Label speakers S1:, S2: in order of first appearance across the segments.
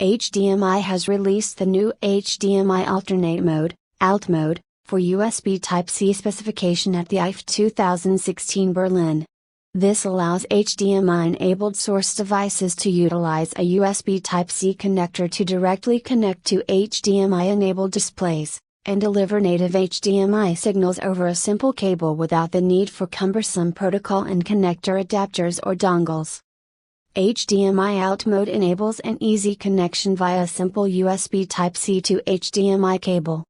S1: HDMI has released the new HDMI Alternate mode, ALT mode, for USB Type-C specification at the IFA 2016 Berlin. This allows HDMI-enabled source devices to utilize a USB Type-C connector to directly connect to HDMI-enabled displays, and deliver native HDMI signals over a simple cable without the need for cumbersome protocol and connector adapters or dongles. HDMI Alt mode enables an easy connection via a simple USB Type-C to HDMI cable.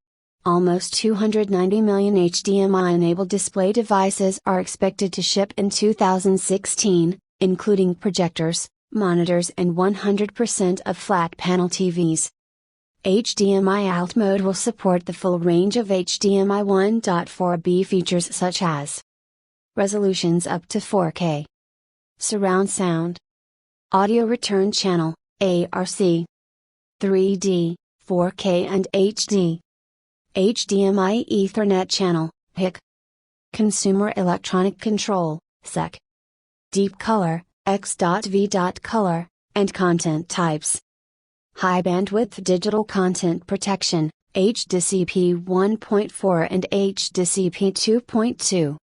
S1: Almost 290 million HDMI-enabled display devices are expected to ship in 2016, including projectors, monitors and 100% of flat panel TVs. HDMI Alt mode will support the full range of HDMI 1.4b features such as resolutions up to 4K, surround sound, audio return channel, ARC, 3D, 4K and HD, HDMI Ethernet channel, HIC, consumer electronic control, SEC, deep color, X.V. color, and content types. High bandwidth digital content protection, HDCP 1.4 and HDCP 2.2.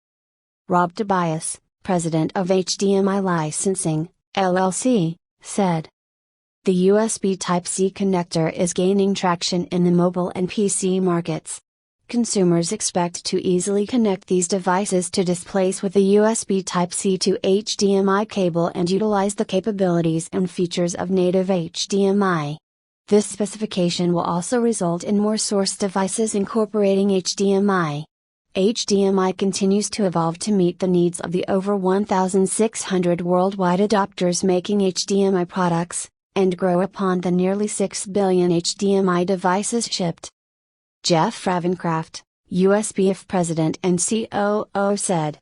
S1: Rob Tobias, president of HDMI Licensing, LLC, said, "The USB Type-C connector is gaining traction in the mobile and PC markets. Consumers expect to easily connect these devices to displays with a USB Type-C to HDMI cable and utilize the capabilities and features of native HDMI. This specification will also result in more source devices incorporating HDMI. HDMI continues to evolve to meet the needs of the over 1,600 worldwide adopters making HDMI products, and grow upon the nearly 6 billion HDMI devices shipped." Jeff Ravencraft, USBF President and COO said,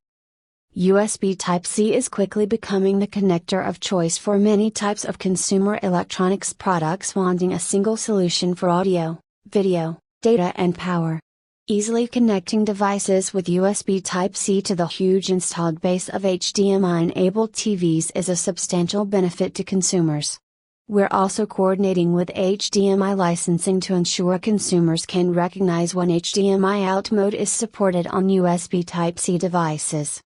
S1: "USB Type-C is quickly becoming the connector of choice for many types of consumer electronics products wanting a single solution for audio, video, data and power. Easily connecting devices with USB Type-C to the huge installed base of HDMI-enabled TVs is a substantial benefit to consumers. We're also coordinating with HDMI Licensing to ensure consumers can recognize when HDMI Alt mode is supported on USB Type-C devices.